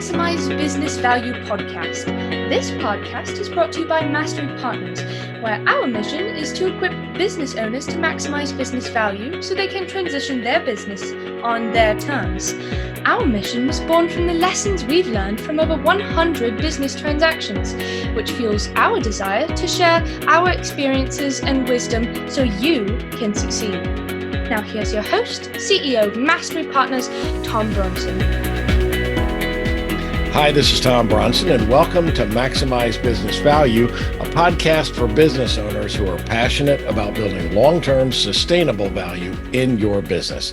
Maximize Business Value podcast. This podcast is brought to you by Mastery Partners, where our mission is to equip business owners to maximize business value so they can transition their business on their terms. Our mission was born from the lessons we've learned from over 100 business transactions, which fuels our desire to share our experiences and wisdom so you can succeed. Now here's your host, CEO of Mastery Partners, Tom Bronson. Hi, this is Tom Bronson, and welcome to Maximize Business Value, a podcast for business owners who are passionate about building long-term sustainable value in your business.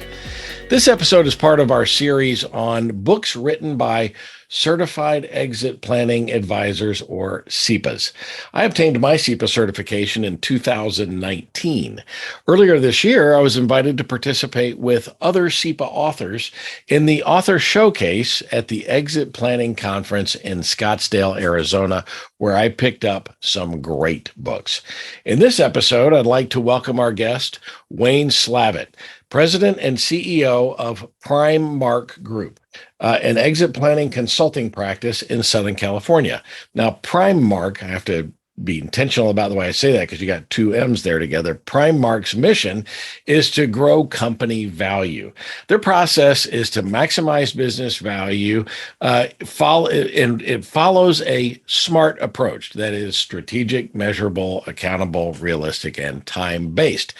This episode is part of our series on books written by Certified Exit Planning Advisors, or CEPAs. I obtained my CEPA certification in 2019. Earlier this year, I was invited to participate with other CEPA authors in the author showcase at the Exit Planning Conference in Scottsdale, Arizona, where I picked up some great books. In this episode, I'd like to welcome our guest, Wayne Slavitt, President and CEO of PrimeMark Group, an exit planning consulting practice in Southern California. Now, PrimeMark, I have to be intentional about the way I say that because you got two M's there together. PrimeMark's mission is to grow company value. Their process is to maximize business value. It follows a SMART approach that is strategic, measurable, accountable, realistic, and time-based.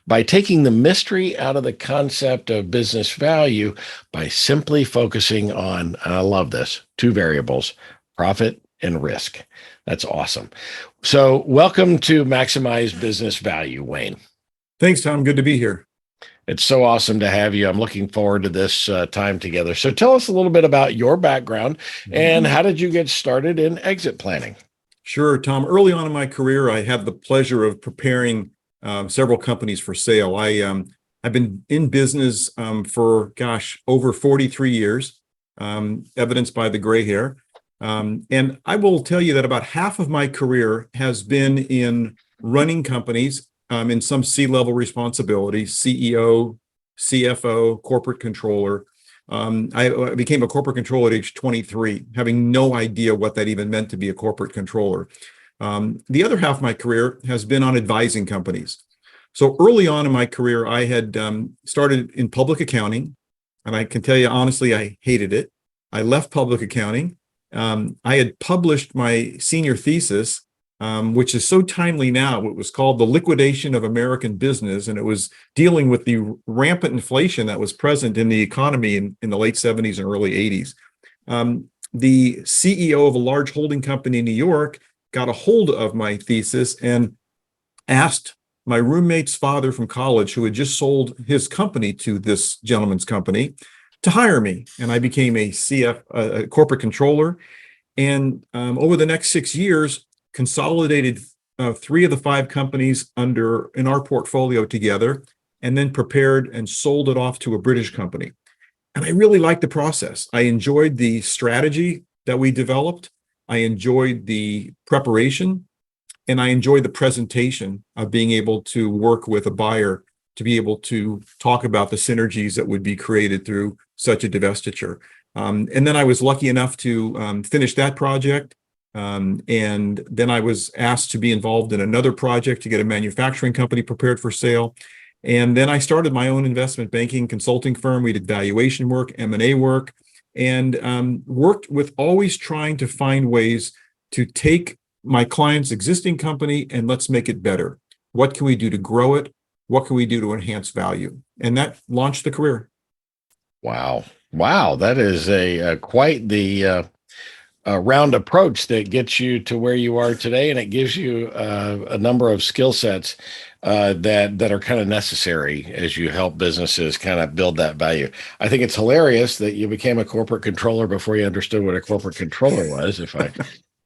By taking the mystery out of the concept of business value by simply focusing on, and I love this, two variables, profit and risk. That's awesome. So welcome to Maximize Business Value, Wayne. Thanks, Tom. Good to be here. It's so awesome to have you. I'm looking forward to this time together. So tell us a little bit about your background and how did you get started in exit planning? Sure, Tom. Early on in my career, I had the pleasure of preparing several companies for sale. I've been in business for, over 43 years, evidenced by the gray hair. And I will tell you that about half of my career has been in running companies in some C-level responsibility, CEO, CFO, corporate controller. I became a corporate controller at age 23, having no idea what that even meant to be a corporate controller. The other half of my career has been on advising companies. So early on in my career, I had started in public accounting, and I can tell you honestly, I hated it. I left public accounting. I had published my senior thesis, which is so timely now. It was called The Liquidation of American Business, and it was dealing with the rampant inflation that was present in the economy in the late 70s and early 80s. The CEO of a large holding company in New York got a hold of my thesis and asked my roommate's father from college, who had just sold his company to this gentleman's company, to hire me. And I became a corporate controller. And over the next 6 years, consolidated 3 of the 5 companies in our portfolio together, and then prepared and sold it off to a British company. And I really liked the process. I enjoyed the strategy that we developed. I enjoyed the preparation, and I enjoyed the presentation of being able to work with a buyer to be able to talk about the synergies that would be created through such a divestiture. And then I was lucky enough to finish that project. And then I was asked to be involved in another project to get a manufacturing company prepared for sale. And then I started my own investment banking consulting firm. We did valuation work, M&A work, and worked with always trying to find ways to take my client's existing company and let's make it better. What can we do to grow it? What can we do to enhance value? And that launched the career. Wow. That is quite the round approach that gets you to where you are today. And it gives you a number of skill sets that are kind of necessary as you help businesses kind of build that value. I think it's hilarious that you became a corporate controller before you understood what a corporate controller was, if I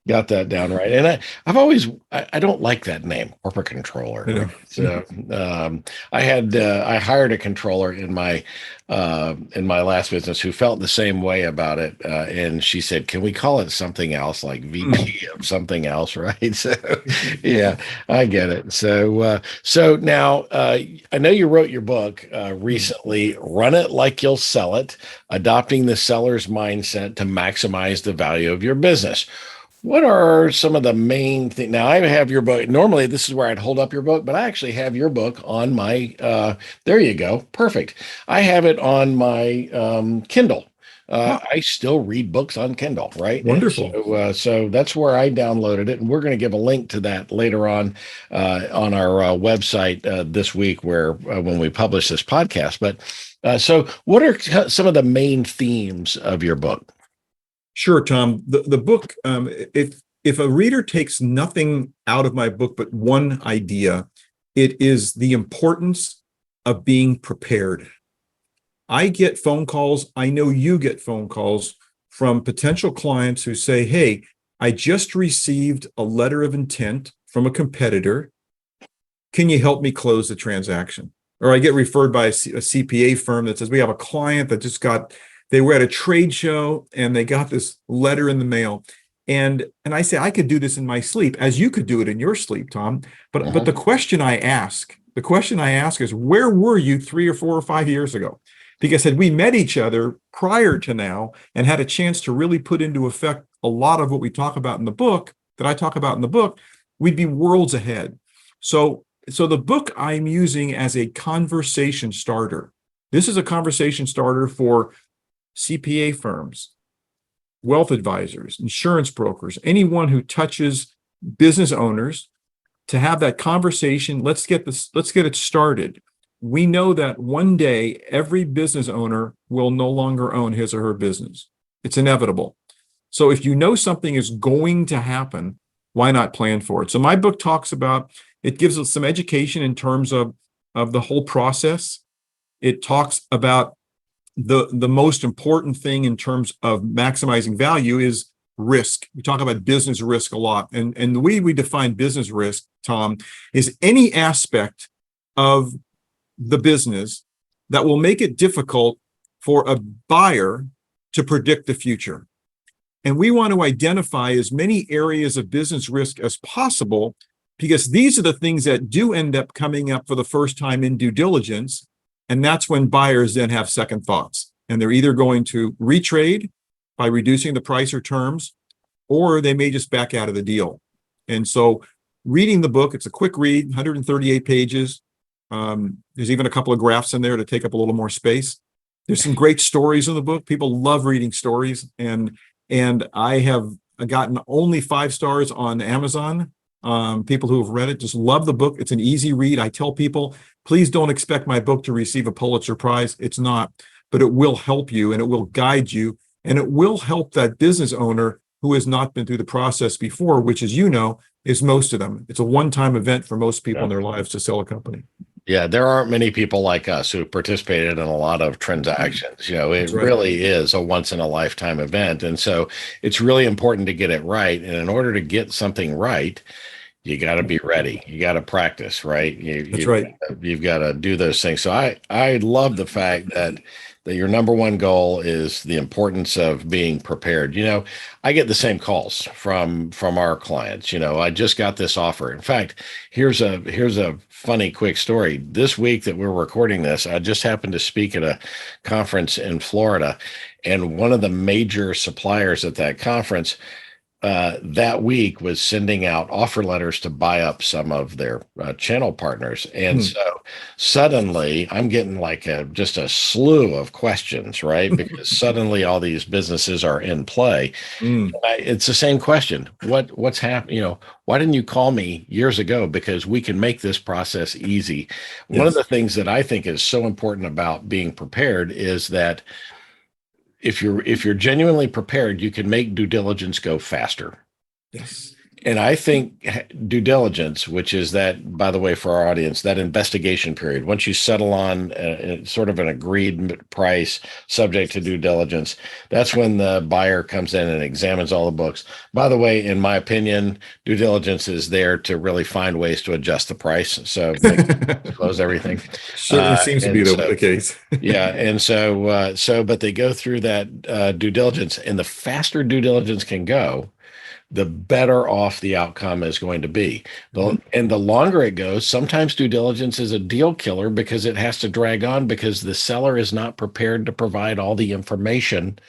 Got that down right. And I've always, I don't like that name, corporate controller. You know. Right? So I hired a controller in my last business who felt the same way about it. And she said, can we call it something else, like VP of something else? Right. So yeah, I get it. So now I know you wrote your book recently, Run It Like You'll Sell It, Adopting the Seller's Mindset to Maximize the Value of Your Business. What are some of the main things? Now, I have your book. Normally, this is where I'd hold up your book, but I actually have your book on my, there you go. Perfect. I have it on my Kindle. I still read books on Kindle, right? And Wonderful. so that's where I downloaded it. And we're going to give a link to that later on our website this week when we publish this podcast. But so what are some of the main themes of your book? Sure, Tom. The book, if a reader takes nothing out of my book but one idea, it is the importance of being prepared. I get phone calls. I know you get phone calls from potential clients who say, hey, I just received a letter of intent from a competitor. Can you help me close the transaction? Or I get referred by a CPA firm that says, we have a client that they were at a trade show and they got this letter in the mail. And I say, I could do this in my sleep, as you could do it in your sleep, Tom. But the question I ask is, where were you 3 or 4 or 5 years ago? Because had we met each other prior to now and had a chance to really put into effect a lot of what we talk about in the book, that I talk about in the book, we'd be worlds ahead. So the book I'm using as a conversation starter. This is a conversation starter for CPA firms, wealth advisors, insurance brokers, anyone who touches business owners, to have that conversation. Let's get it started. We know that one day every business owner will no longer own his or her business. It's inevitable. So if you know something is going to happen, why not plan for it? So my book it gives us some education in terms of the whole process. It talks about the most important thing in terms of maximizing value is risk. We talk about business risk a lot. And the way we define business risk, Tom, is any aspect of the business that will make it difficult for a buyer to predict the future. And we want to identify as many areas of business risk as possible, because these are the things that do end up coming up for the first time in due diligence. And that's when buyers then have second thoughts. And they're either going to retrade by reducing the price or terms, or they may just back out of the deal. And so reading the book, it's a quick read, 138 pages. There's even a couple of graphs in there to take up a little more space. There's some great stories in the book. People love reading stories. And I have gotten only 5 stars on Amazon. People who have read it just love the book. It's an easy read. I tell people, please don't expect my book to receive a Pulitzer Prize. It's not, but it will help you and it will guide you, and it will help that business owner who has not been through the process before, which, as you know, is most of them. It's a one-time event for most people in their lives to sell a company. Yeah, there aren't many people like us who participated in a lot of transactions. It really is a once in a lifetime event. And so it's really important to get it right. And in order to get something right, you got to be ready. You got to practice, right? That's right. You've got to do those things. So I love the fact that your number one goal is the importance of being prepared. I get the same calls from our clients. I just got this offer. In fact, here's a funny quick story. This week that we're recording this, I just happened to speak at a conference in Florida, and one of the major suppliers at that conference that week was sending out offer letters to buy up some of their channel partners. And so suddenly I'm getting just a slew of questions, right? Because suddenly all these businesses are in play. It's the same question. What's happening? Why didn't you call me years ago? Because we can make this process easy. Yes. One of the things that I think is so important about being prepared is that if you're genuinely prepared, you can make due diligence go faster. Yes. And I think due diligence, which is that, by the way, for our audience, that investigation period, once you settle on sort of an agreed price subject to due diligence, that's when the buyer comes in and examines all the books. By the way, in my opinion, due diligence is there to really find ways to adjust the price. So close everything. Certainly seems to be the case. Yeah. And but they go through that due diligence, and the faster due diligence can go, the better off the outcome is going to be. And the longer it goes, sometimes due diligence is a deal killer because it has to drag on because the seller is not prepared to provide all the information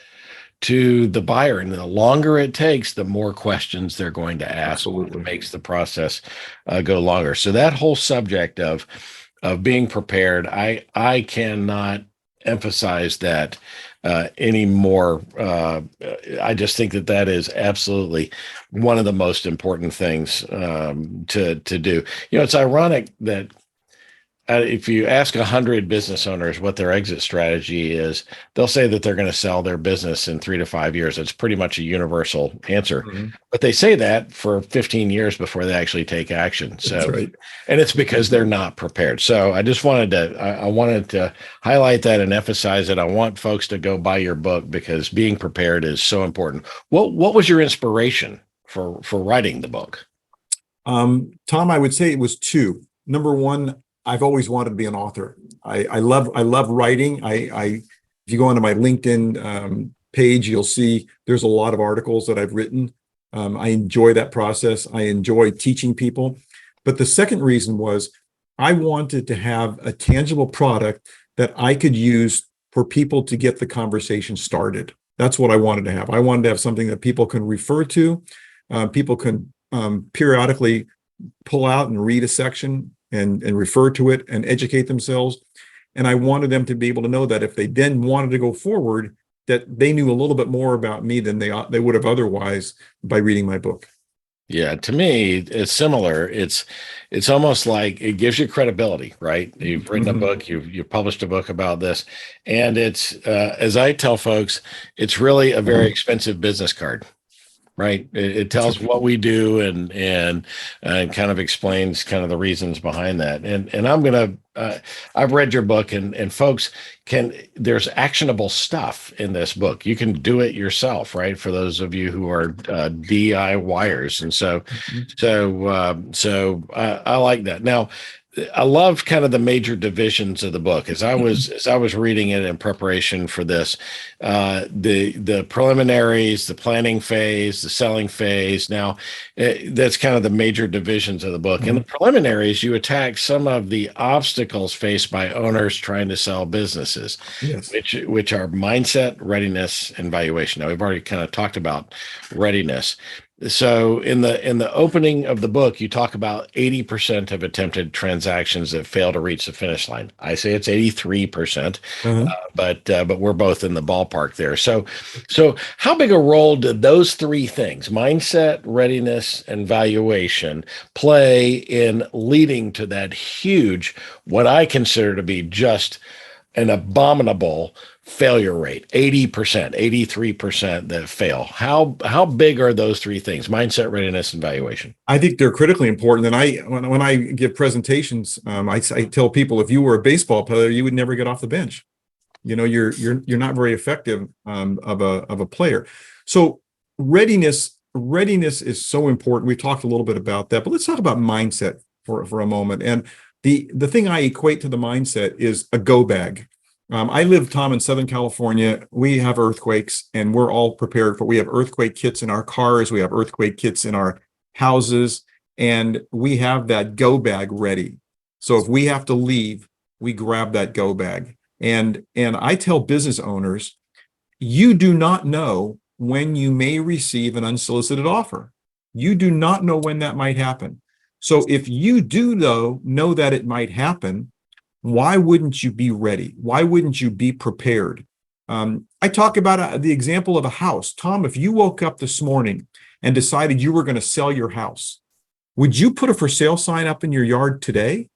to the buyer. And the longer it takes, the more questions they're going to ask. Absolutely. It makes the process go longer. So that whole subject of being prepared, I cannot emphasize that anymore. I just think that is absolutely one of the most important things to do. It's ironic that if you ask 100 business owners what their exit strategy is, they'll say that they're going to sell their business in 3 to 5 years. It's pretty much a universal answer, but they say that for 15 years before they actually take action. So, that's right. And it's because they're not prepared. So I just wanted to highlight that and emphasize it. I want folks to go buy your book because being prepared is so important. What was your inspiration for writing the book? Tom, I would say it was two. Number one, I've always wanted to be an author. I love writing. If you go onto my LinkedIn page, you'll see there's a lot of articles that I've written. I enjoy that process. I enjoy teaching people. But the second reason was I wanted to have a tangible product that I could use for people to get the conversation started. That's what I wanted to have. I wanted to have something that people can refer to. People can periodically pull out and read a section and refer to it and educate themselves. And I wanted them to be able to know that if they then wanted to go forward, that they knew a little bit more about me than they would have otherwise by reading my book. Yeah, to me, it's similar. It's almost like it gives you credibility, right? You've written a book, you've published a book about this, and it's as I tell folks, it's really a very expensive business card. Right. It tells what we do and kind of explains kind of the reasons behind that. And I've read your book and folks there's actionable stuff in this book. You can do it yourself, right? For those of you who are DIYers. And so I like that. Now, I love kind of the major divisions of the book. As I was reading it in preparation for this, the preliminaries, the planning phase, the selling phase. Now, that's kind of the major divisions of the book. In the preliminaries, you attack some of the obstacles faced by owners trying to sell businesses, yes, which are mindset, readiness, and valuation. Now, we've already kind of talked about readiness. So in the opening of the book, you talk about 80% of attempted transactions that fail to reach the finish line. I say it's 83%, but we're both in the ballpark there. So how big a role did those three things, mindset, readiness, and valuation, play in leading to that huge, what I consider to be just an abominable failure rate, 80%, 83% that fail? How big are those three things, mindset, readiness, and valuation? I think they're critically important. And when I give presentations, I tell people, if you were a baseball player, you would never get off the bench. You're not very effective of a player. So readiness is so important. We talked a little bit about that, but let's talk about mindset for a moment. And the thing I equate to the mindset is a go bag. I live, Tom, in Southern California. We have earthquakes, and we're all prepared for. We have earthquake kits in our cars. We have earthquake kits in our houses, and we have that go bag ready. So if we have to leave, we grab that go bag. And I tell business owners, you do not know when you may receive an unsolicited offer. You do not know when that might happen. So if you do, though, know that it might happen, why wouldn't you be ready? Why wouldn't you be prepared? I talk about the example of a house. Tom, if you woke up this morning and decided you were going to sell your house, would you put a for sale sign up in your yard today?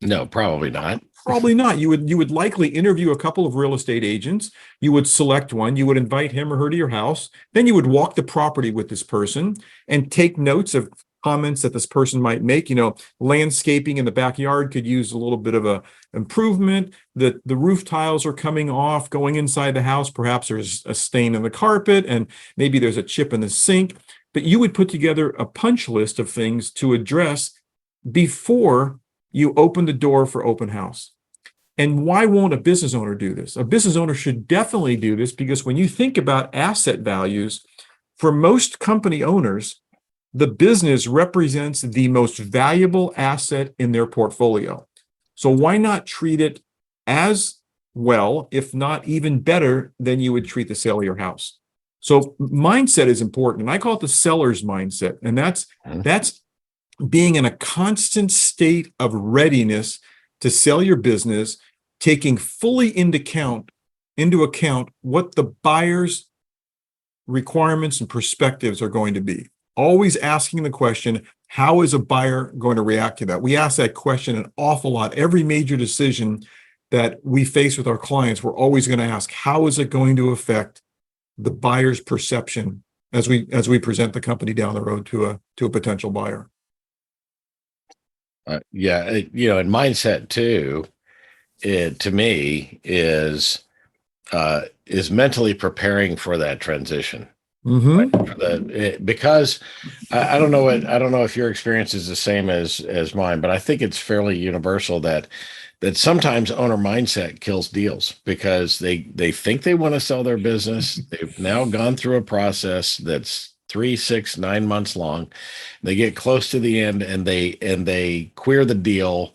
No, probably not. Probably not. You would likely interview a couple of real estate agents. You would select one. You would invite him or her to your house. Then you would walk the property with this person and take notes of comments that this person might make. Landscaping in the backyard could use a little bit of a improvement. The roof tiles are coming off, going inside the house. Perhaps there's a stain in the carpet and maybe there's a chip in the sink. But you would put together a punch list of things to address before you open the door for open house. And why won't a business owner do this? A business owner should definitely do this, because when you think about asset values, for most company owners, the business represents the most valuable asset in their portfolio. So why not treat it as well, if not even better, than you would treat the sale of your house? So mindset is important. And I call it the seller's mindset. And that's being in a constant state of readiness to sell your business, taking fully into account what the buyer's requirements and perspectives are going to be. Always asking the question, how is a buyer going to react to that? We ask that question an awful lot. Every major decision that we face with our clients, we're always going to ask, how is it going to affect the buyer's perception as we present the company down the road to a potential buyer? And mindset too, to me is mentally preparing for that transition. Mm-hmm. Because I don't know if your experience is the same as mine, but I think it's fairly universal that sometimes owner mindset kills deals, because they think they want to sell their business. They've now gone through a process that's 3, 6, 9 months long. They get close to the end and they queer the deal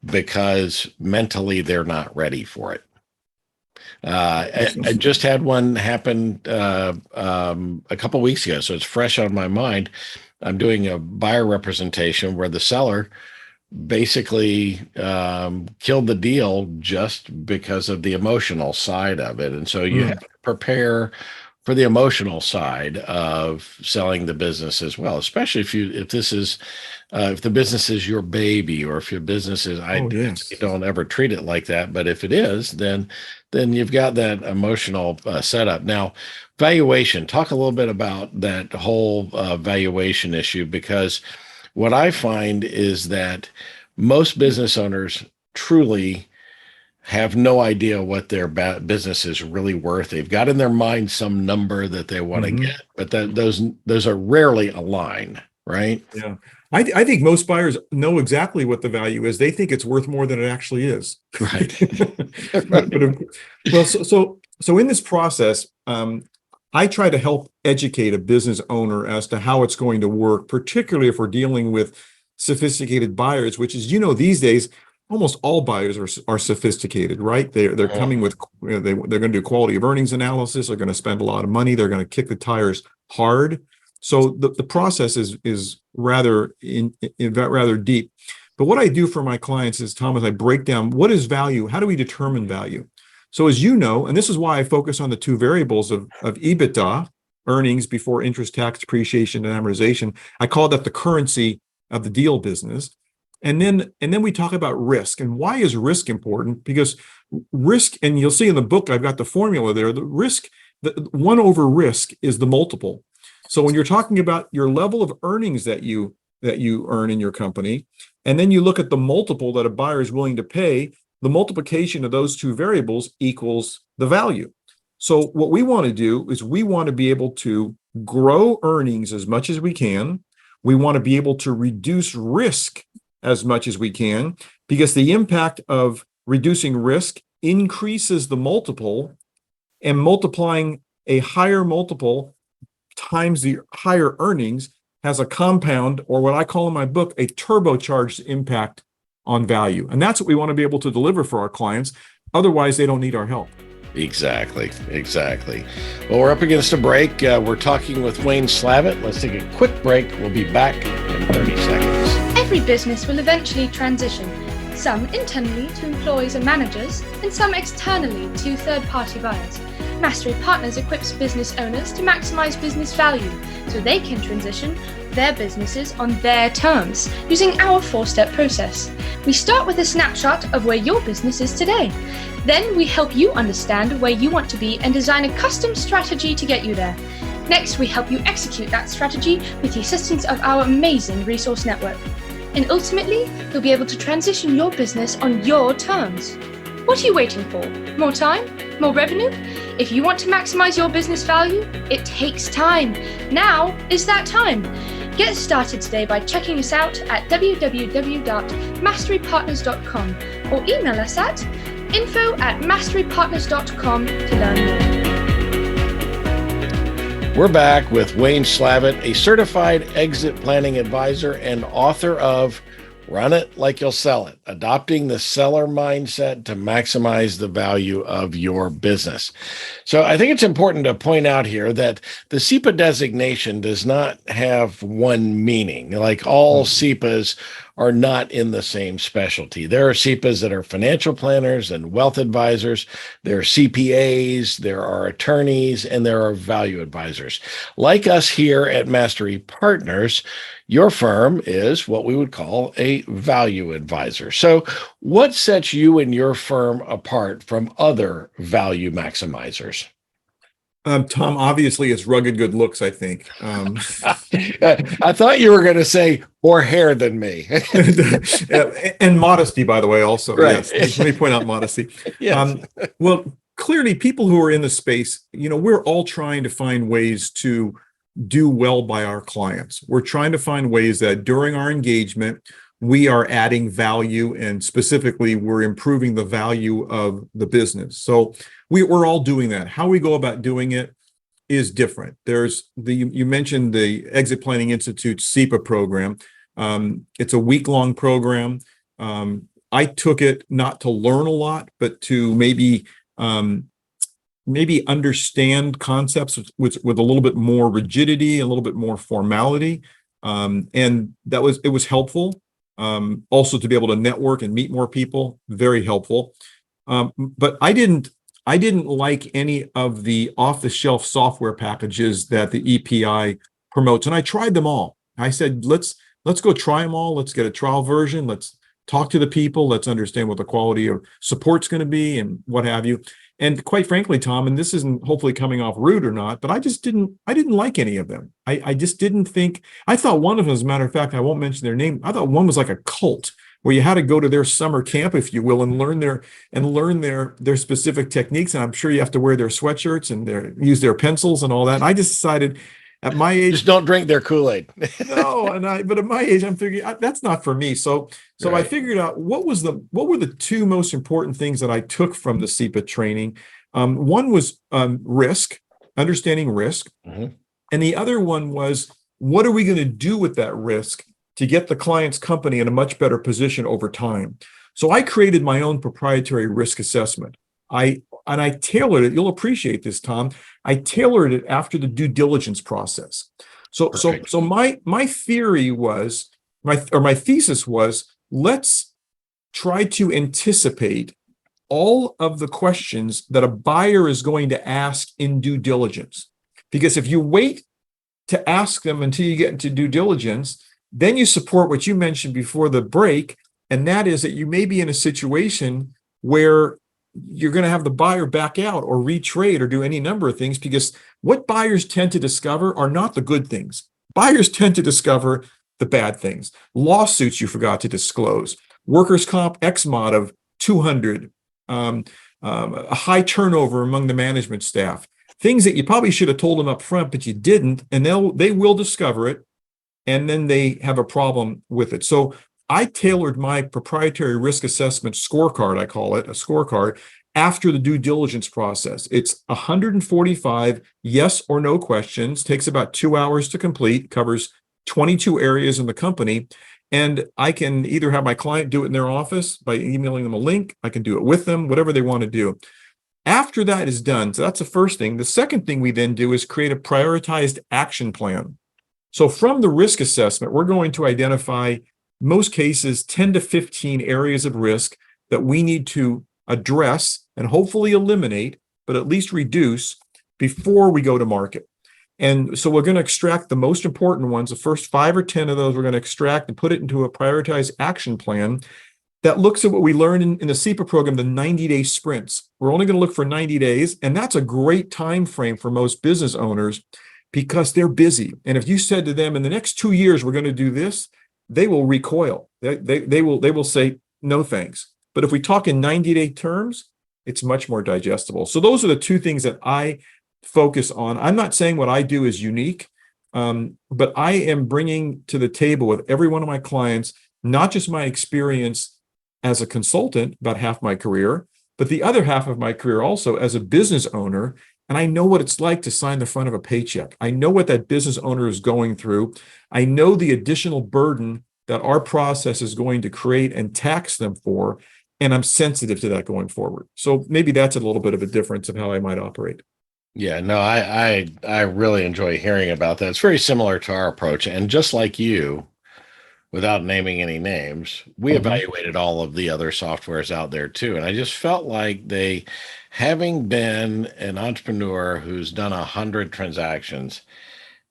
because mentally they're not ready for it. I just had one happen a couple weeks ago, so it's fresh on my mind. I'm doing a buyer representation where the seller basically killed the deal just because of the emotional side of it. And so you have to prepare for the emotional side of selling the business as well, especially if the business is your baby, or if your business is, you don't ever treat it like that. But if it is, then you've got that emotional setup. Now, valuation, talk a little bit about that whole valuation issue, because what I find is that most business owners truly have no idea what their business is really worth. They've got in their mind some number that they want to get, but those are rarely aligned, right? Yeah. I think most buyers know exactly what the value is. They think it's worth more than it actually is. Right. So in this process, I try to help educate a business owner as to how it's going to work, particularly if we're dealing with sophisticated buyers, which is, these days, almost all buyers are sophisticated, right? They're coming with, they're going to do quality of earnings analysis. They're going to spend a lot of money. They're going to kick the tires hard. So the process is rather deep. But what I do for my clients is, Tom, I break down what is value. How do we determine value? So as you know, and this is why I focus on the two variables of EBITDA, earnings before interest, tax, depreciation, and amortization. I call that the currency of the deal business. And then we talk about risk. And why is risk important? Because risk, and you'll see in the book, I've got the formula there. The risk, the 1 over risk is the multiple. So when you're talking about your level of earnings that you earn in your company, and then you look at the multiple that a buyer is willing to pay, the multiplication of those two variables equals the value. So what we want to do is we want to be able to grow earnings as much as we can. We want to be able to reduce risk as much as we can, because the impact of reducing risk increases the multiple, and multiplying a higher multiple times the higher earnings has a compound, or what I call in my book, a turbocharged impact on value. And that's what we want to be able to deliver for our clients. Otherwise, they don't need our help. Exactly. Well, we're up against a break. We're talking with Wayne Slavitt. Let's take a quick break. We'll be back in 30 seconds. Every business will eventually transition, some internally to employees and managers, and some externally to third-party buyers. Mastery Partners equips business owners to maximize business value so they can transition their businesses on their terms using our 4-step process. We start with a snapshot of where your business is today. Then we help you understand where you want to be and design a custom strategy to get you there. Next, we help you execute that strategy with the assistance of our amazing resource network. And ultimately, you'll be able to transition your business on your terms. What are you waiting for? More time? More revenue? If you want to maximize your business value, it takes time. Now is that time. Get started today by checking us out at www.masterypartners.com or email us at info@masterypartners.com to learn more. We're back with Wayne Slavitt, a certified exit planning advisor and author of Run It Like You'll Sell It, adopting the seller mindset to maximize the value of your business. So I think it's important to point out here that the CEPA designation does not have one meaning. Like all CEPAs are not in the same specialty. There are CEPAs that are financial planners and wealth advisors. There are CPAs, there are attorneys, and there are value advisors. Like us here at Mastery Partners, your firm is what we would call a value advisor. So what sets you and your firm apart from other value maximizers? Tom, obviously it's rugged good looks, I think. I thought you were going to say more hair than me. And modesty, by the way, also. Right. Yes. Let me point out modesty. Yes. Well, clearly people who are in the space, we're all trying to find ways to do well by our clients. We're trying to find ways that during our engagement, we are adding value, and specifically, we're improving the value of the business. So we're all doing that. How we go about doing it is different. You mentioned the Exit Planning Institute CEPA program. It's a week-long program. I took it not to learn a lot, but to maybe understand concepts with a little bit more rigidity, a little bit more formality, and it was helpful. Also to be able to network and meet more people, very helpful. But I didn't like any of the off-the-shelf software packages that the EPI promotes, and I tried them all. I said, let's go try them all. Let's get a trial version. Let's talk to the people. Let's understand what the quality of support's going to be and what have you. And quite frankly, Tom, and this isn't hopefully coming off rude or not, but I didn't like any of them. I just didn't think, I thought one of them, as a matter of fact, I won't mention their name, I thought one was like a cult where you had to go to their summer camp, if you will, and learn their specific techniques. And I'm sure you have to wear their sweatshirts and use their pencils and all that. And I just decided at my age, just don't drink their Kool-Aid. No, but at my age, I'm figuring that's not for me. So Right. I figured out what were the two most important things that I took from the CEPA training. One was risk, understanding risk, Mm-hmm. and the other one was, what are we going to do with that risk to get the client's company in a much better position over time? So I created my own proprietary risk assessment. I tailored it. You'll appreciate this, Tom. I tailored it after the due diligence process. So my theory was, my thesis was, let's try to anticipate all of the questions that a buyer is going to ask in due diligence. Because if you wait to ask them until you get into due diligence, then you support what you mentioned before the break, and that is that you may be in a situation where you're going to have the buyer back out or retrade or do any number of things, because what buyers tend to discover are not the good things. Buyers tend to discover the bad things. Lawsuits you forgot to disclose, workers' comp X mod of 200, a high turnover among the management staff, things that you probably should have told them up front, but you didn't, and they will discover it, and then they have a problem with it. So I tailored my proprietary risk assessment scorecard, I call it a scorecard, after the due diligence process. It's 145 yes or no questions, takes about 2 hours to complete, covers 22 areas in the company. And I can either have my client do it in their office by emailing them a link. I can do it with them, whatever they want to do. After that is done, so that's the first thing. The second thing we then do is create a prioritized action plan. So from the risk assessment, we're going to identify, most cases, 10 to 15 areas of risk that we need to address and hopefully eliminate, but at least reduce before we go to market. And so we're going to extract the most important ones. The first 5 or 10 of those, we're going to extract and put it into a prioritized action plan that looks at what we learned in the CEPA program, the 90-day sprints. We're only going to look for 90 days. And that's a great time frame for most business owners because they're busy. And if you said to them, in the next 2 years, we're going to do this, they will recoil. They will say, no, thanks. But if we talk in 90-day terms, it's much more digestible. So those are the 2 things that I focus on. I'm not saying what I do is unique, but I am bringing to the table with every one of my clients, not just my experience as a consultant, about half my career, but the other half of my career also as a business owner. And I know what it's like to sign the front of a paycheck. I know what that business owner is going through. I know the additional burden that our process is going to create and tax them for. And I'm sensitive to that going forward. So maybe that's a little bit of a difference of how I might operate. Yeah, no, I really enjoy hearing about that. It's very similar to our approach. And just like you, without naming any names, we evaluated all of the other softwares out there too. And I just felt like having been an entrepreneur who's done 100 transactions,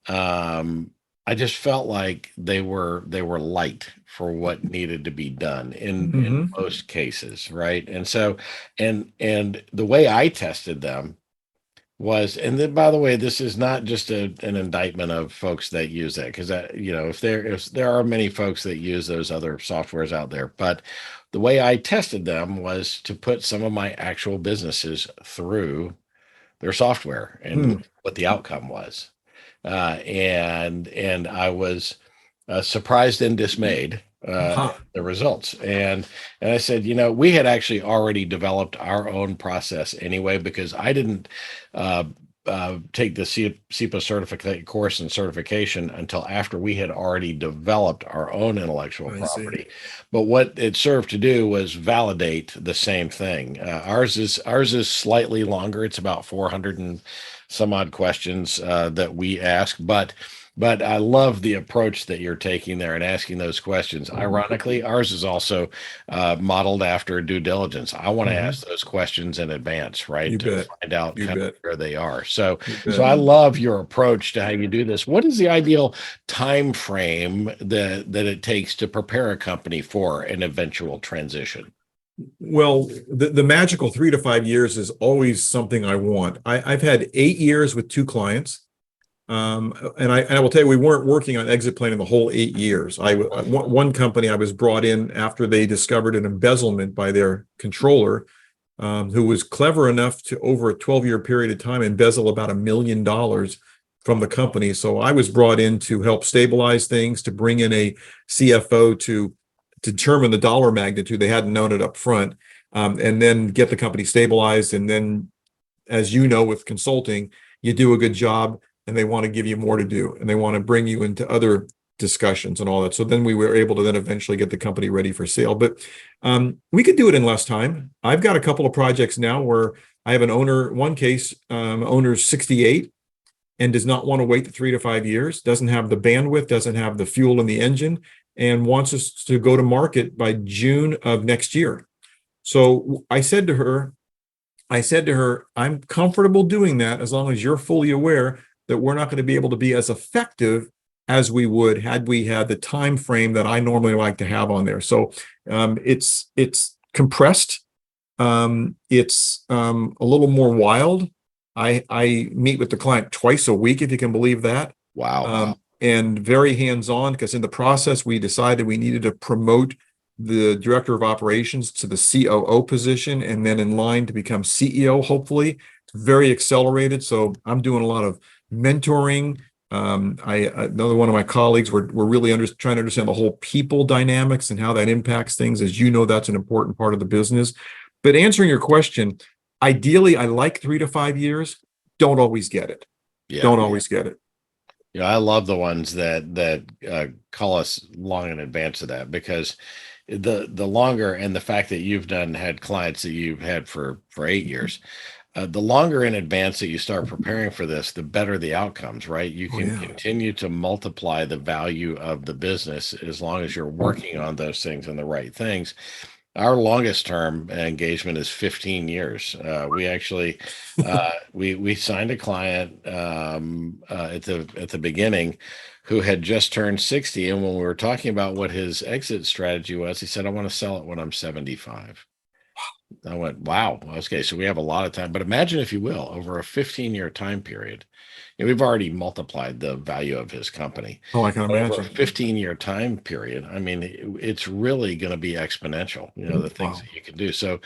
I just felt like they were light for what needed to be done in most cases, right? And so, and the way I tested them was, and then by the way, this is not just an indictment of folks that use that, because if there are many folks that use those other softwares out there, but the way I tested them was to put some of my actual businesses through their software and what the outcome was, and I was surprised and dismayed the results. And I said, we had actually already developed our own process anyway, because I didn't take the CEPA certificate course and certification until after we had already developed our own intellectual property. But what it served to do was validate the same thing. Ours is slightly longer. It's about 400 and some odd questions that we ask, but I love the approach that you're taking there and asking those questions. Ironically, ours is also modeled after due diligence. I want to ask those questions in advance, right? To find out kind of where they are. So I love your approach to how you do this. What is the ideal time frame that it takes to prepare a company for an eventual transition? Well, the magical 3 to 5 years is always something I want. I've had 8 years with 2 clients. And I will tell you, we weren't working on exit planning the whole 8 years. One company I was brought in after they discovered an embezzlement by their controller, who was clever enough to, over a 12-year period of time, embezzle about $1 million from the company. So I was brought in to help stabilize things, to bring in a CFO to determine the dollar magnitude. They hadn't known it up front, and then get the company stabilized. And then, as you know, with consulting, you do a good job, and they want to give you more to do, and they want to bring you into other discussions and all that. So then we were able to then eventually get the company ready for sale. But we could do it in less time. I've got a couple of projects now where I have an owner, one case, owner's 68 and does not want to wait the 3 to 5 years, doesn't have the bandwidth, doesn't have the fuel in the engine, and wants us to go to market by June of next year. So I said to her, I'm comfortable doing that as long as you're fully aware that we're not going to be able to be as effective as we would had we had the time frame that I normally like to have on there. So it's compressed. It's a little more wild. I meet with the client twice a week, if you can believe that. Wow. And very hands-on, because in the process we decided we needed to promote the director of operations to the COO position, and then in line to become CEO, hopefully. It's very accelerated. So I'm doing a lot of mentoring. Another one of my colleagues, we're really trying to understand the whole people dynamics and how that impacts things. As you know, that's an important part of the business. But answering your question, ideally, I like 3 to 5 years. Don't always get it. Don't always get it. Yeah, I love the ones that call us long in advance of that, because the longer, and the fact that you've had clients that you've had for 8 years, the longer in advance that you start preparing for this, the better the outcomes, right? You can continue to multiply the value of the business as long as you're working on those things and the right things. Our longest term engagement is 15 years. We actually we signed a client at the beginning who had just turned 60, and when we were talking about what his exit strategy was, he said, "I want to sell it when I'm 75." I went, "Wow, okay, so we have a lot of time." But imagine, if you will, over a 15-year time period, and we've already multiplied the value of his company. Oh, I can Over a imagine. 15-year time period, I mean, it's really going to be exponential, the things Wow. that you can do. So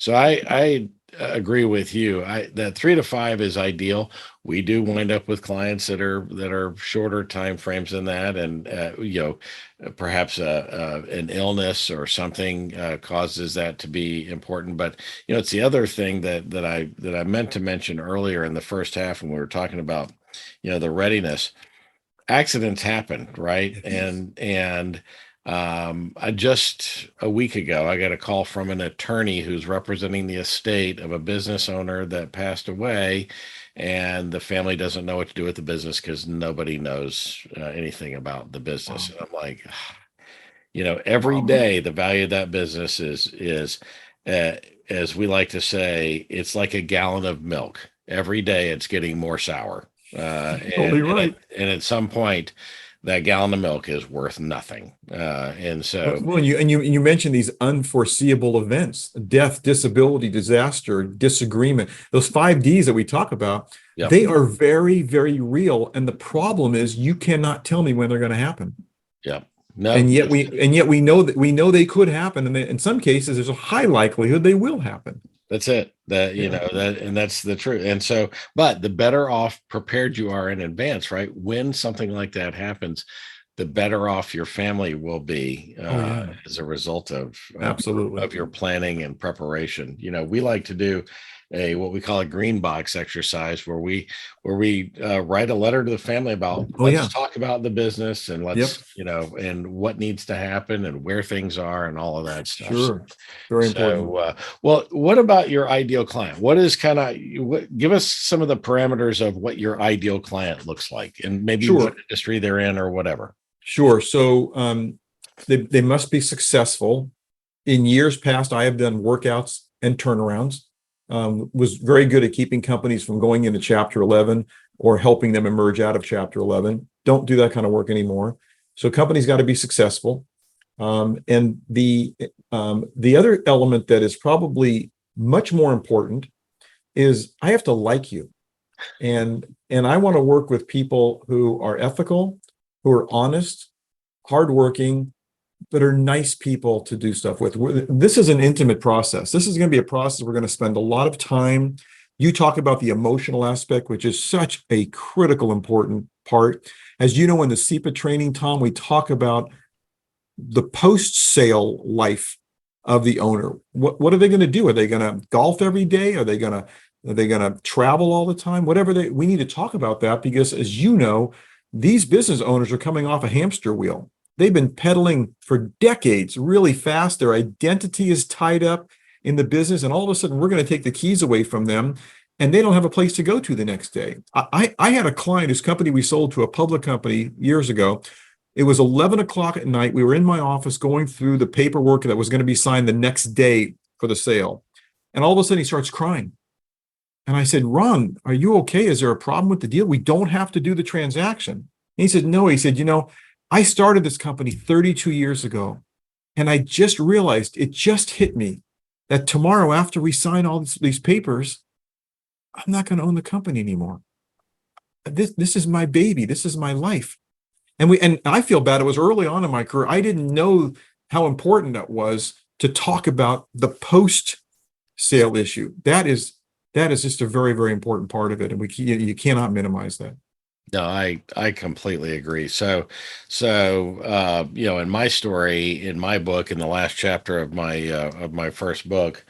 I agree with you. That 3 to 5 is ideal. We do wind up with clients that are shorter time frames than that, and perhaps an illness or something causes that to be important. But it's the other thing that I meant to mention earlier in the first half when we were talking about the readiness. Accidents happen, right? And I just a week ago, I got a call from an attorney who's representing the estate of a business owner that passed away, and the family doesn't know what to do with the business because nobody knows anything about the business. Wow. And I'm like, every Wow. day the value of that business is uh, as we like to say, it's like a gallon of milk. Every day it's getting more sour. Totally And right. at some point, that gallon of milk is worth nothing. And so, Well, and you mentioned these unforeseeable events: death, disability, disaster, disagreement. Those 5 Ds that we talk about, yeah, they are very, very real. And the problem is, you cannot tell me when they're going to happen. yeah, no, And yet we know they could happen, and in some cases, there's a high likelihood they will happen. that's it. That Yeah. and that's the truth. And so, but the better off prepared you are in advance, right? When something like that happens, the better off your family will be Oh yeah, as a result absolutely. of your planning and preparation. We like to do what we call a green box exercise, where we write a letter to the family about, Oh yeah. let's talk about the business, and Yep. let's and what needs to happen and where things are and all of that stuff. Sure. Very important. So, well, what about your ideal client? What is give us some of the parameters of what your ideal client looks like, and maybe what Sure. industry they're in or whatever. Sure. So they must be successful. In years past, I have done workouts and turnarounds. Was very good at keeping companies from going into Chapter 11 or helping them emerge out of Chapter 11. Don't do that kind of work anymore. So companies got to be successful. And the other element that is probably much more important is I have to like you, and I want to work with people who are ethical, who are honest, hardworking, but are nice people to do stuff with. This is an intimate process. This is going to be a process we're going to spend a lot of time. You talk about the emotional aspect, which is such a critical, important part. As you know, in the CEPA training, Tom, we talk about the post-sale life of the owner. What are they going to do? Are they going to golf every day? Are they going to travel all the time? We need to talk about that, because, as you know, these business owners are coming off a hamster wheel. They've been pedaling for decades really fast. Their identity is tied up in the business, and all of a sudden we're going to take the keys away from them, and they don't have a place to go to the next day. I had a client whose company we sold to a public company years ago. It was 11 o'clock at night. We were in my office going through the paperwork that was going to be signed the next day for the sale. And all of a sudden he starts crying. And I said, "Ron, are you okay? Is there a problem with the deal? We don't have to do the transaction." And he said, "No." He said, "I started this company 32 years ago, and I just realized, it just hit me that tomorrow, after we sign all these papers, I'm not going to own the company anymore. This is my baby. This is my life." And I feel bad. It was early on in my career. I didn't know how important that was to talk about the post-sale issue. That is just a very, very important part of it, and you cannot minimize that. No, I completely agree. In my story, in my book, in the last chapter of my first book,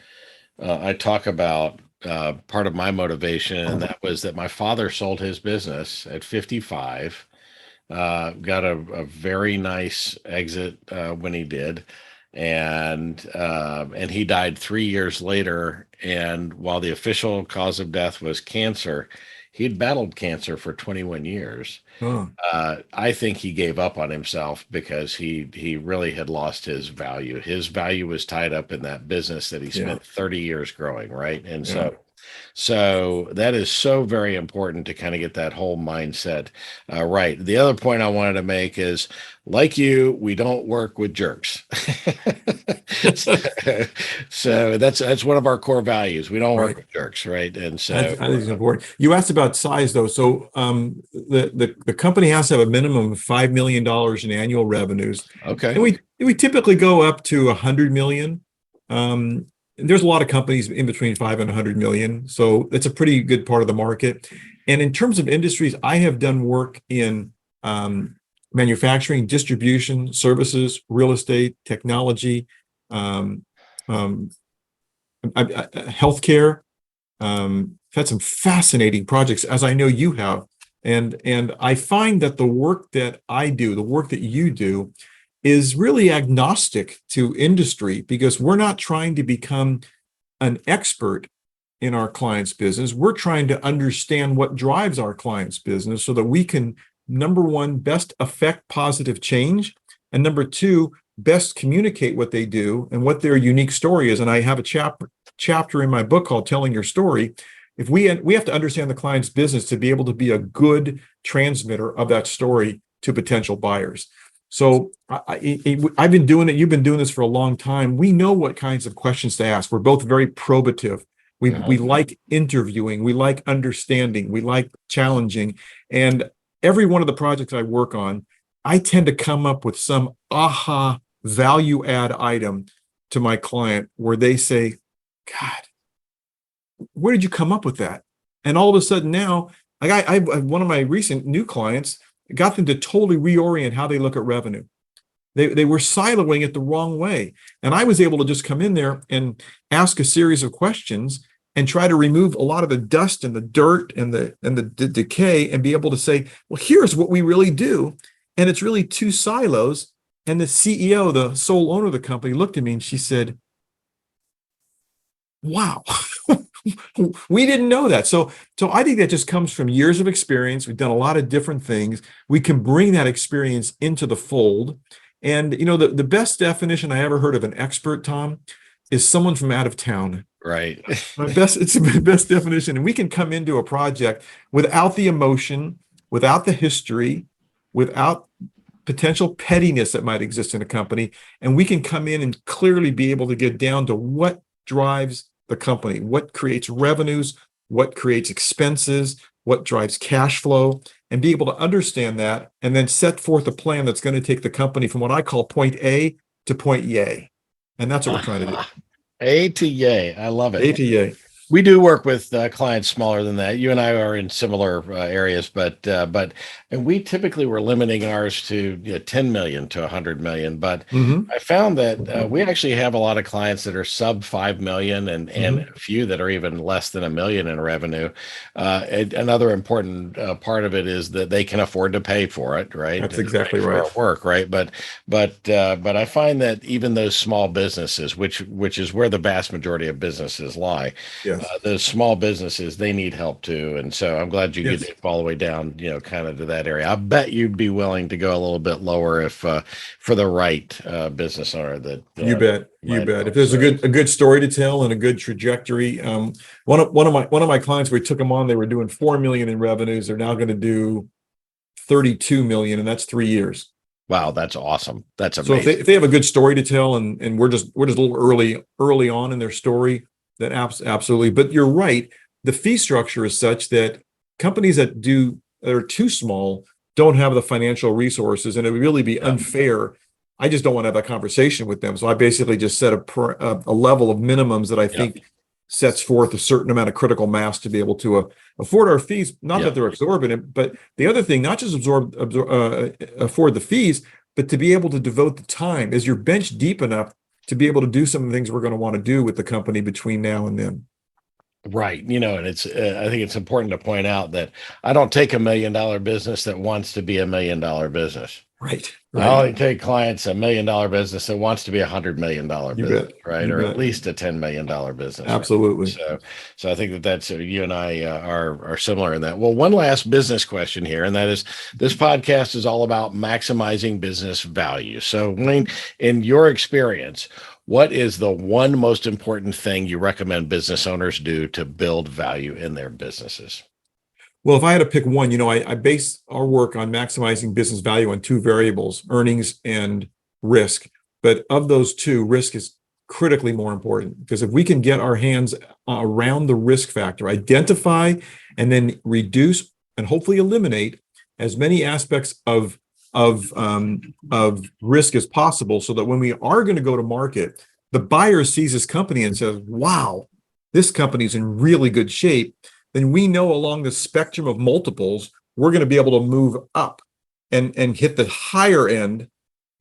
I talk about part of my motivation, and that was that my father sold his business at 55, got a very nice exit when he did, and he died 3 years later. And while the official cause of death was cancer, he'd battled cancer for 21 years. Oh, I think he gave up on himself because he really had lost his value. His value was tied up in that business that he yeah, spent 30 years growing, right? And yeah. so that is so very important to kind of get that whole mindset right. The other point I wanted to make is, like you, we don't work with jerks. So that's one of our core values. We don't work Right. with jerks, right? And I so think it's important. You asked about size, though. So the company has to have a minimum of $5 million in annual revenues, okay, and we typically go up to 100 million. There's a lot of companies in between 5 and 100 million, so it's a pretty good part of the market. And in terms of industries, I have done work in manufacturing, distribution, services, real estate, technology, um, um, healthcare. I've had some fascinating projects, as I know you have, and I find that the work that I do, the work that you do, is really agnostic to industry, because we're not trying to become an expert in our client's business. We're trying to understand what drives our client's business so that we can, number one, best affect positive change, and number two, best communicate what they do and what their unique story is. And I have a chapter in my book called Telling Your Story. If we have to understand the client's business to be able to be a good transmitter of that story to potential buyers. So I've been doing it. You've been doing this for a long time. We know what kinds of questions to ask. We're both very probative. We like interviewing. We like understanding. We like challenging. And every one of the projects I work on, I tend to come up with some aha value add item to my client where they say, God, where did you come up with that? And all of a sudden now, like I one of my recent new clients, got them to totally reorient how they look at revenue. They were siloing it the wrong way. And I was able to just come in there and ask a series of questions and try to remove a lot of the dust and the dirt and the decay, and be able to say, well, here's what we really do. And it's really two silos. And the CEO, the sole owner of the company, looked at me and she said, wow, we didn't know that. So I think that just comes from years of experience. We've done a lot of different things. We can bring that experience into the fold. And, the best definition I ever heard of an expert, Tom, is someone from out of town. right. It's the best definition. And we can come into a project without the emotion, without the history, without potential pettiness that might exist in a company. And we can come in and clearly be able to get down to what drives the company, what creates revenues, what creates expenses, what drives cash flow, and be able to understand that and then set forth a plan that's going to take the company from what I call point A to point yay. And that's what we're trying to do. A to yay. I love it. A to yay. We do work with clients smaller than that. You and I are in similar areas, but and we typically were limiting ours to 10 million to 100 million. But I found that we actually have a lot of clients that are sub 5 million, and a few that are even less than $1 million in revenue. Another important part of it is that they can afford to pay for it, right? That's exactly right. For our work, right? But I find that even those small businesses, which is where the vast majority of businesses lie. Yes. Those small businesses, they need help too. And so I'm glad you get all the way down, kind of to that area. I bet you'd be willing to go a little bit lower if for the right business owner that you bet. If there's a good story to tell and a good trajectory. One of my clients, we took them on, they were doing 4 million in revenues. They're now going to do 32 million, and that's 3 years. Wow, that's awesome. That's amazing. So if they have a good story to tell, and we're just a little early on in their story, then absolutely. But you're right. The fee structure is such that companies that are too small don't have the financial resources, and it would really be unfair. I just don't want to have that conversation with them. So I basically just set a level of minimums that I think sets forth a certain amount of critical mass to be able to afford our fees. Not that they're exorbitant, but the other thing, not just afford the fees, but to be able to devote the time. Is your bench deep enough to be able to do some of the things we're going to want to do with the company between now and then? Right. And it's, I think it's important to point out that I don't take $1 million business that wants to be $1 million business. Right. I Right. only take clients $1 million business that wants to be $100 million You business, bet. right? You Or at bet. least a $10 million business, right? Absolutely. So I think that's you and I are similar in that. Well, one last business question here, and that is, this podcast is all about maximizing business value. So, Wayne, in your experience, what is the one most important thing you recommend business owners do to build value in their businesses? Well, if I had to pick one, I base our work on maximizing business value on two variables, earnings and risk. But of those two, risk is critically more important, because if we can get our hands around the risk factor, identify and then reduce and hopefully eliminate as many aspects of risk as possible, so that when we are going to go to market, the buyer sees this company and says, wow, this company's in really good shape. Then we know along the spectrum of multiples, we're going to be able to move up and hit the higher end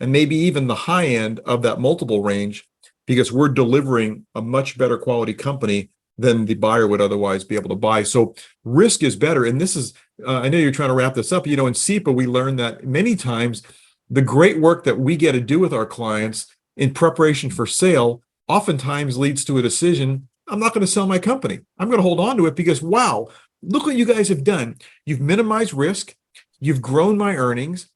and maybe even the high end of that multiple range, because we're delivering a much better quality company than the buyer would otherwise be able to buy. So risk is better. And this is, I know you're trying to wrap this up. In CEPA, we learned that many times the great work that we get to do with our clients in preparation for sale oftentimes leads to a decision: I'm not going to sell my company. I'm going to hold on to it because, wow, look what you guys have done. You've minimized risk. You've grown my earnings.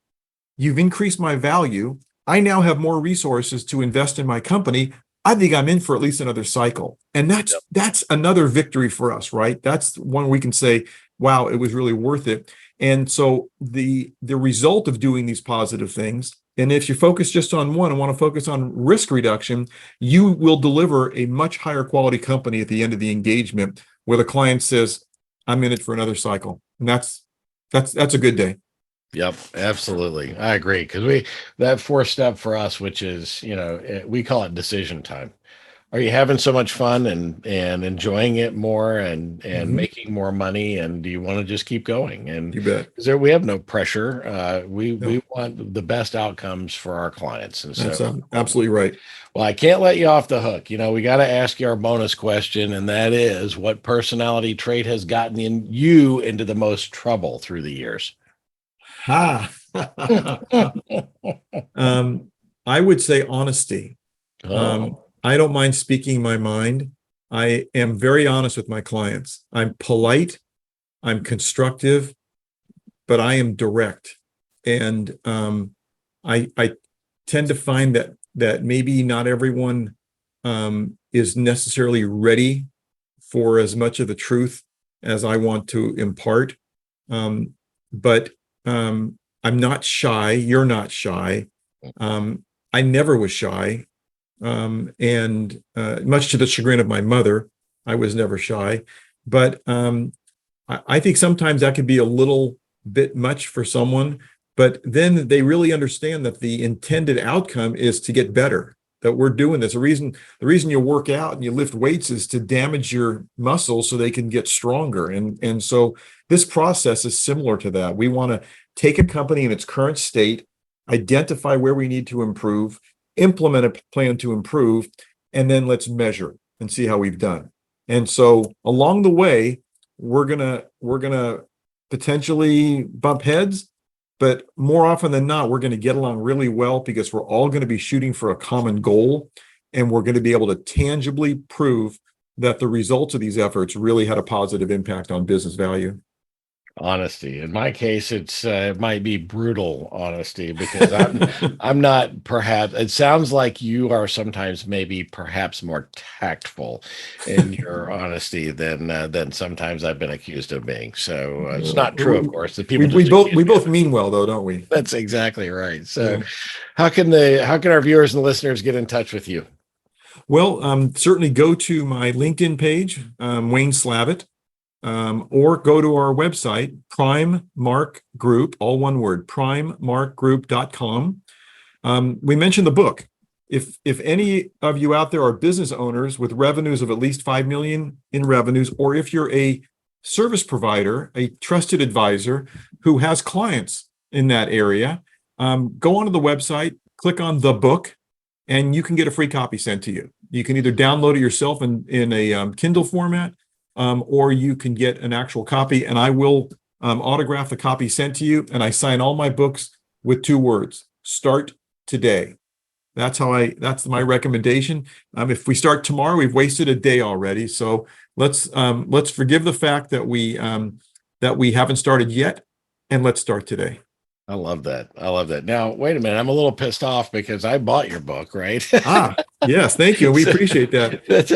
You've increased my value. I now have more resources to invest in my company. I think I'm in for at least another cycle. And that's another victory for us, right? That's one we can say, wow, it was really worth it. And so the result of doing these positive things, and if you focus just on one and want to focus on risk reduction, you will deliver a much higher quality company at the end of the engagement, where the client says, I'm in it for another cycle. And that's a good day. Yep, absolutely. I agree. Because that fourth step for us, which is, we call it decision time. Are you having so much fun and enjoying it more and making more money? And do you want to just keep going? And You bet. we have no pressure. We No. want the best outcomes for our clients. And That's so, absolutely right. well, I can't let you off the hook. We got to ask you our bonus question, and that is, what personality trait has gotten you into the most trouble through the years? Ha. I would say honesty. I don't mind speaking my mind. I am very honest with my clients. I'm polite, I'm constructive, but I am direct. And I tend to find that maybe not everyone is necessarily ready for as much of the truth as I want to impart. But I'm not shy. You're not shy. I never was shy. And much to the chagrin of my mother, I was never shy. But I think sometimes that could be a little bit much for someone. But then they really understand that the intended outcome is to get better, that we're doing this. The reason you work out and you lift weights is to damage your muscles so they can get stronger. And so this process is similar to that. We want to take a company in its current state, identify where we need to improve, implement a plan to improve, and then let's measure and see how we've done. And so along the way, we're gonna potentially bump heads, but more often than not, we're going to get along really well, because we're all going to be shooting for a common goal, and we're going to be able to tangibly prove that the results of these efforts really had a positive impact on business value. Honesty. In my case, it might be brutal honesty, because I'm not, perhaps it sounds like you are sometimes maybe perhaps more tactful in your honesty than sometimes I've been accused of being. So it's not true, of course. The people we both mean well, though, don't we? That's exactly right. So how can our viewers and listeners get in touch with you? Well, certainly go to my LinkedIn page, Wayne Slavitt. Or go to our website, PrimeMark Group, all one word, primemarkgroup.com. We mentioned the book. If any of you out there are business owners with revenues of at least 5 million in revenues, or if you're a service provider, a trusted advisor who has clients in that area, go onto the website, click on the book, and you can get a free copy sent to you. You can either download it yourself in a Kindle format, or you can get an actual copy, and I will autograph the copy sent to you, and I sign all my books with 2 words: start today. That's my recommendation. If we start tomorrow, we've wasted a day already. So let's forgive the fact that we haven't started yet, and let's start today. I love that. I love that. Now, wait a minute. I'm a little pissed off because I bought your book, right? Yes, thank you. We appreciate that. That's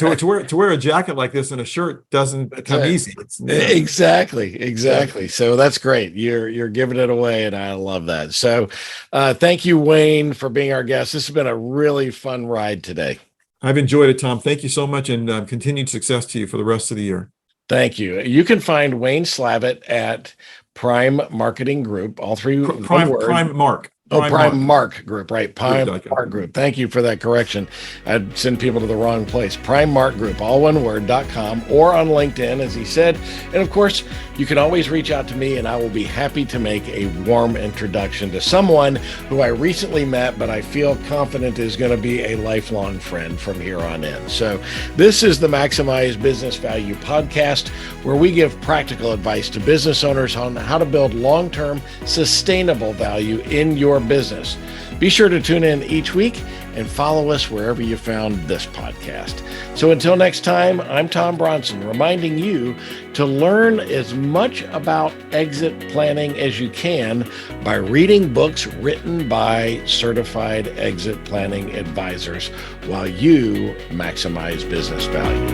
right. To wear a jacket like this and a shirt doesn't come easy. Exactly. So that's great. You're giving it away, and I love that. So, thank you, Wayne, for being our guest. This has been a really fun ride today. I've enjoyed it, Tom. Thank you so much, and continued success to you for the rest of the year. Thank you. You can find Wayne Slavitt at Prime Marketing Group, all 3 PrimeMark. PrimeMark Group, right? PrimeMark Group. Thank you for that correction. I'd send people to the wrong place. PrimeMark Group, all one word.com, or on LinkedIn, as he said. And of course, you can always reach out to me, and I will be happy to make a warm introduction to someone who I recently met, but I feel confident is going to be a lifelong friend from here on in. So this is the Maximize Business Value podcast, where we give practical advice to business owners on how to build long-term sustainable value in your business. Be sure to tune in each week and follow us wherever you found this podcast. So until next time, I'm Tom Bronson, reminding you to learn as much about exit planning as you can by reading books written by certified exit planning advisors while you maximize business value.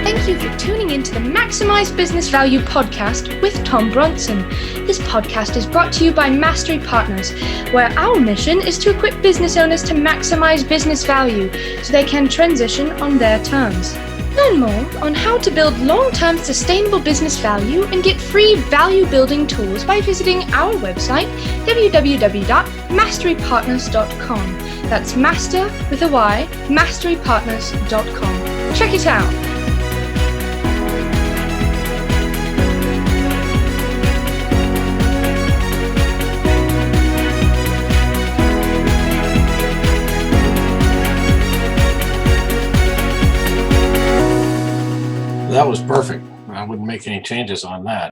Thank you for tuning in to the Maximize Business Value podcast with Tom Bronson. This podcast is brought to you by Mastery Partners, where our mission is to equip business owners to maximize business value so they can transition on their terms. Learn more on how to build long-term sustainable business value and get free value-building tools by visiting our website, www.masterypartners.com. That's master with a Y, masterypartners.com. Check it out. That was perfect. I wouldn't make any changes on that.